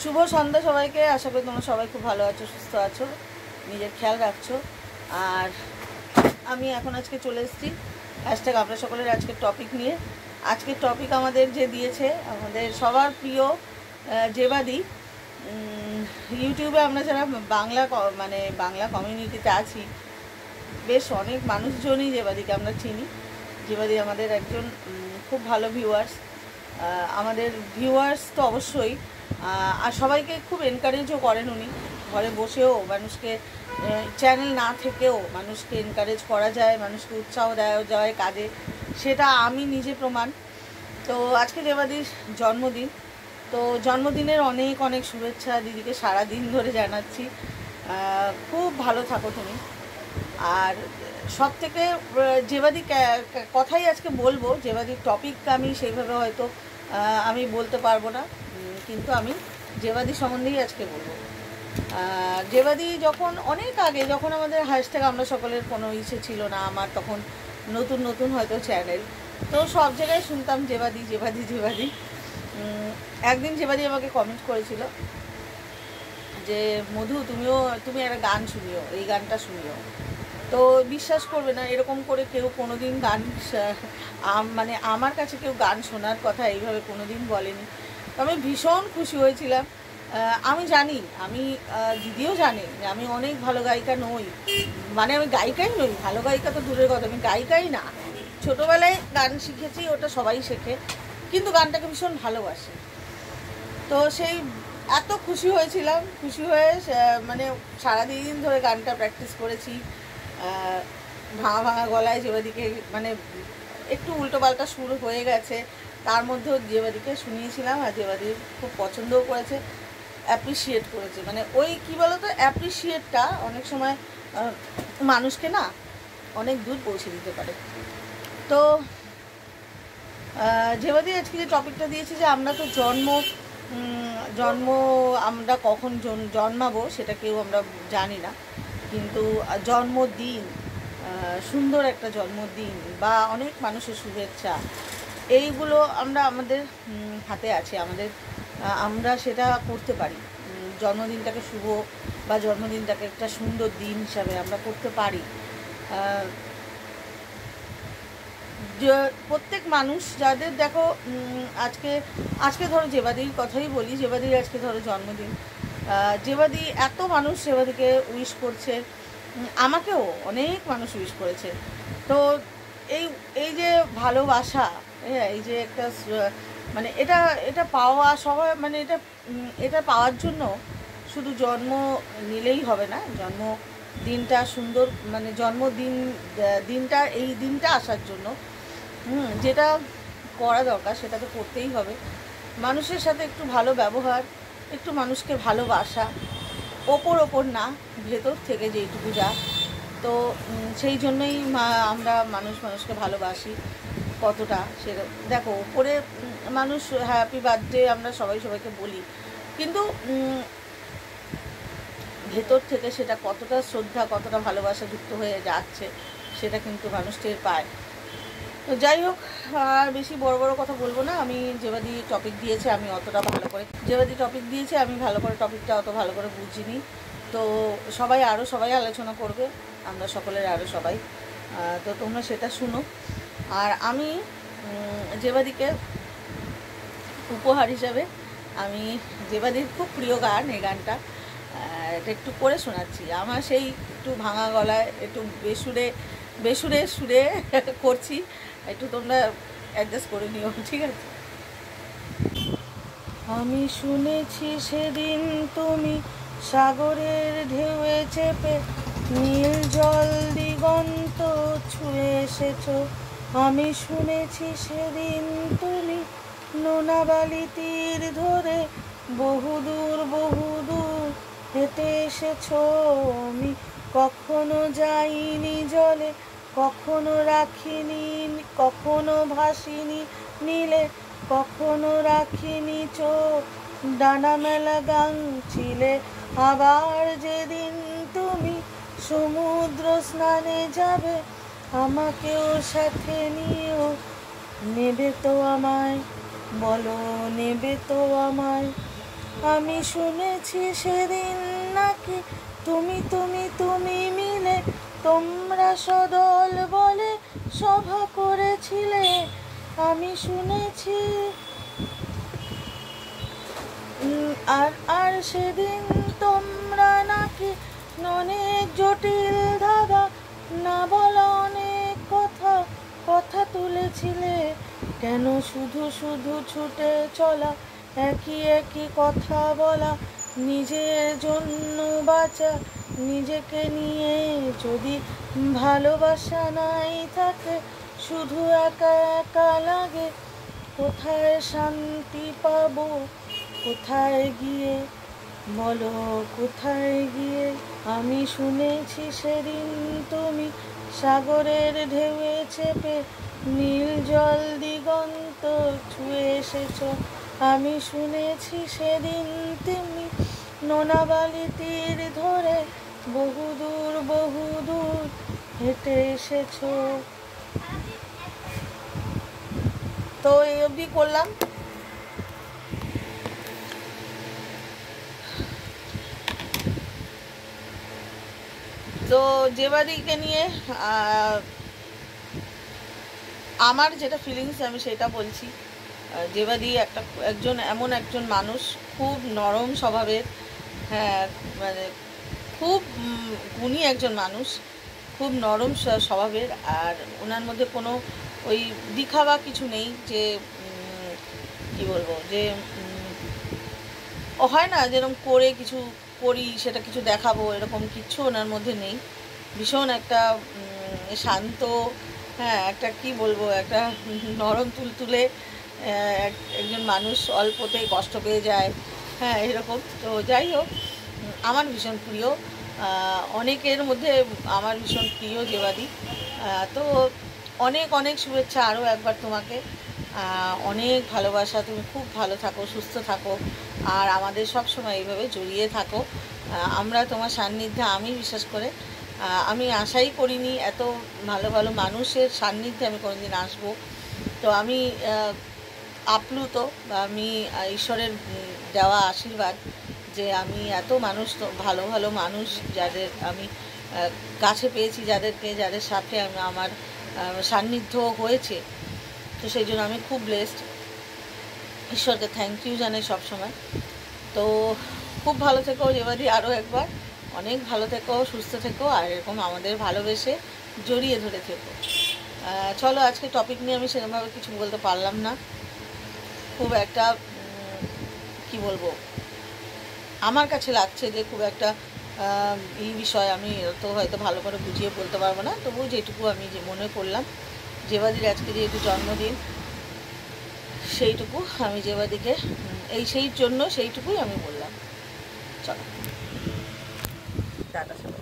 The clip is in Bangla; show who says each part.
Speaker 1: শুভ সন্ধ্যা সবাইকে। আশা করি তোমরা সবাই খুব ভালো আছো, সুস্থ আছো, নিজের খেয়াল রাখছো। আর আমি এখন আজকে চলে এসেছি হ্যাশট্যাগ আমরা সকলের আজকের টপিক নিয়ে। আজকের টপিক আমাদের যে দিয়েছে আমাদের সবার প্রিয় জেবাদি। ইউটিউবে আমরা যারা বাংলা কমিউনিটিতে আছি, বেশ অনেক মানুষজনই জেবাদিকে আমরা চিনি। জেবাদি আমাদের একজন খুব ভালো ভিউয়ার্স। আমাদের ভিউয়ার্স তো অবশ্যই, আর সবাইকে খুব এনকারেজও করেন উনি। ঘরে বসেও মানুষকে, চ্যানেল না থেকেও মানুষকে এনকারেজ করা যায়, মানুষকে উৎসাহ দেওয়া যায় কাজে, সেটা আমি নিজে প্রমাণ। তো আজকে জেবাদির জন্মদিন, তো জন্মদিনের অনেক অনেক শুভেচ্ছা দিদিকে সারা দিন ধরে জানাচ্ছি। খুব ভালো থাকো তুমি। আর সব থেকে জেবাদি কথাই আজকে বলবো। জেবাদির টপিক আমি সেইভাবে হয়তো আমি বলতে পারবো না, কিন্তু আমি জেবাদি সম্বন্ধেই আজকে বলবো। জেবাদি যখন অনেক আগে, যখন আমাদের হ্যাশট্যাগ আমরা সকলের কোনো ইচ্ছে ছিল না, আমার তখন নতুন নতুন হয়তো চ্যানেল, তো সব জায়গায় শুনতাম জেবাদি জেবাদি জেবাদি। একদিন জেবাদি আমাকে কমেন্ট করেছিল যে মধু তুমি একটা গান শুনিও, এই গানটা শুনিও। তো বিশ্বাস করবে না, এরকম করে কেউ কোনো দিন গান আমার কাছে কেউ গান শোনার কথা এইভাবে কোনো দিন বলেনি। তো আমি ভীষণ খুশি হয়েছিলাম। আমি জানি, আমি দিদিও জানে যে আমি অনেক ভালো গায়িকা নই, আমি গায়িকাই নই, ভালো গায়িকা তো দূরের কথা, আমি গায়িকাই না। ছোটোবেলায় গান শিখেছি, ওটা সবাই শেখে, কিন্তু গানটাকে ভীষণ ভালোবাসি। তো সেই এত খুশি হয়েছিলাম, খুশি হয়ে সারাদিন ধরে গানটা প্র্যাকটিস করেছি। ভাঙা ভাঙা গলায় যেবাদিকে একটু উল্টোপাল্টা সুর হয়ে গেছে, তার মধ্যেও যেবাদিকে শুনিয়েছিলাম, আর যেবাদি খুব পছন্দও করেছে, অ্যাপ্রিসিয়েট করেছে। ওই কী বলো তো, অ্যাপ্রিসিয়েটটা অনেক সময় মানুষকে না অনেক দূর পৌঁছে দিতে পারে। তো যেবাদি আজকে যে টপিকটা দিয়েছে যে আমরা তো জন্ম আমরা কখন জন্মাবো সেটা কেউ আমরা জানি না, কিন্তু জন্মদিন, সুন্দর একটা জন্মদিন বা অনেক মানুষের শুভেচ্ছা, এইগুলো আমাদের হাতে আছে। আমরা সেটা করতে পারি। জন্মদিনটাকে শুভ বা জন্মদিনটাকে একটা সুন্দর দিন হিসাবে আমরা করতে পারি। প্রত্যেক মানুষ যাদের দেখো, আজকে ধরো জেবাদির কথাই বলি, জেবাদির আজকে ধরো জন্মদিন, জেবাদি এত মানুষ জেবাদিকে উইশ করছে, আমাকেও অনেক মানুষ উইশ করেছে। তো এই যে ভালোবাসা, এই যে একটা এটা পাওয়া সবাই, এটা পাওয়ার জন্য শুধু জন্ম নিলেই হবে না, জন্মদিনটা সুন্দর, দিনটা এই দিনটা আসার জন্য যেটা করা দরকার সেটা তো করতেই হবে। মানুষের সাথে একটু ভালো ব্যবহার, একটু মানুষকে ভালোবাসা, ওপর না, ভেতর থেকে যেইটুকু যা। তো সেই জন্যই আমরা মানুষকে ভালোবাসি কতটা, সেটা দেখো। ওপরে মানুষ হ্যাপি বার্থডে আমরা সবাইকে বলি, কিন্তু ভেতর থেকে সেটা কতটা শ্রদ্ধা, কতটা ভালোবাসা যুক্ত হয়ে যাচ্ছে, সেটা কিন্তু মানুষ টের পায়। তো যাই হোক, আর বেশি বড় বড় কথা বলবো না। আমি যেবাদি টপিক দিয়েছে, আমি ভালো করে টপিকটা অত ভালো করে বুঝিনি। তো সবাই আলোচনা করবে, আমরা সকলের আরও সবাই, তো তোমরা সেটা শুনো। আর আমি যেবাদিকে উপহার হিসাবে আমি যেবাদির খুব প্রিয় গান, এই গানটা এটা একটু করে শোনাচ্ছি। আমার সেই একটু ভাঙা গলায়, একটু বেসুরে সুরে করছি, একটু তোমরা অ্যাডজাস্ট করে নিও, ঠিক আছে? আমি শুনেছি সেদিন তুমি সাগরের ঢেউয়ে চেপে নীল জল দিগন্ত ছুঁয়ে এসেছো। আমি শুনেছি সেদিন তুমি নোনাবালি তীর ধরে বহুদূর হেঁটে এসেছো। আমি কখনো যাইনি জলে, কখনো রাখিনি, কখনো ভাসিনি নীলে, কখনো রাখিনি চোখ, ডানা মেলা গাং ছিলে। আবার যেদিন তুমি সমুদ্র স্নানে যাবে, আমাকেও সাথে নিও, নেবে তো আমায়, বলো নেবে তো আমায়। আমি শুনেছি সেদিন নাকি তুমি তুমি তুমি মিলে তোমরা সদল বলে সভা করেছিলে। আমি শুনেছি আর আর সেদিন তোমরা নাকি অনেক জটিল ধাঁধা না বলা অনেক কথা কথা তুলেছিলে। কেন শুধু শুধু ছুটে চলা, একই একই কথা বলা, নিজের জন্য বাঁচা, নিজেকে নিয়ে যদি ভালোবাসা নাই থাকে, শুধু একা একা লাগে। কোথায় শান্তি পাবো, কোথায় গিয়ে বলো, কোথায় গিয়ে? আমি শুনেছি সেদিন তুমি সাগরের ঢেউয়ে চেপে নীল জল দিগন্ত ছুঁয়ে এসেছ। আমি শুনেছি সেদিন তুমি নোনাবালি তীর ধরে বহুদূর বহুদূর হেঁটে এসেছ। তো এই অবধি করলাম। তো জেবাদিকে নিয়ে আমার যেটা ফিলিংস আমি সেটা বলছি। জেবাদি এমন একজন মানুষ, খুব নরম স্বভাবের, হ্যাঁ মানে খুব গুণী একজন মানুষ, খুব নরম স্বভাবের। আর ওনার মধ্যে কোনো ওই দিখাবা কিছু নেই, যে কি বলবো, যে হয় না যেরকম করে কিছু করি সেটা কিছু দেখাবো, এরকম কিচ্ছু ওনার মধ্যে নেই। ভীষণ একটা শান্ত, হ্যাঁ একটা কি বলবো, একটা নরম তুলতুলে একজন মানুষ, অল্পতেই কষ্ট পেয়ে যায়, হ্যাঁ এরকম। তো যাই হোক, আমার ভীষণ প্রিয়, অনেকের মধ্যে আমার ভীষণ প্রিয় জেবাদি। তো অনেক অনেক শুভেচ্ছা আরও একবার তোমাকে, অনেক ভালোবাসা। তুমি খুব ভালো থাকো, সুস্থ থাকো, আর আমাদের সব সময় এইভাবে জড়িয়ে থাকো। আমরা তোমার সান্নিধ্যে, আমি বিশেষ করে আমি আশাই করিনি এত ভালো ভালো মানুষের সান্নিধ্যে আমি কোনোদিন আসবো। তো আমি আপ্লুত, আমি ঈশ্বরের দেওয়া আশীর্বাদ যে আমি এত মানুষ, তো ভালো ভালো মানুষ যাদের আমি কাছে পেয়েছি, যাদের সাথে আমার সান্নিধ্য হয়েছে। তো সেই জন্য আমি খুব ব্লেসড, ঈশ্বরকে থ্যাংক ইউ জানাই সবসময়। তো খুব ভালো থেকো জেবাদি, আরও একবার অনেক ভালো থেকো, সুস্থ থেকো, আর এরকম আমাদের ভালোবেসে জড়িয়ে ধরে থেকো। চলো, আজকে টপিক নিয়ে আমি সেরকমভাবে কিছু বলতে পারলাম না, খুব একটা কি বলবো, আমার কাছে লাগছে যে খুব একটা এই বিষয় আমি তো হয়তো ভালো করে বুঝিয়ে বলতে পারবো না, তবুও যেটুকু আমি যে মনে করলাম, জেবাদির আজকে যেহেতু জন্মদিন, সেইটুকু আমি জেবাদিকে সেই জন্য সেইটুকুই আমি বললাম। চলো, টাটা সবাই।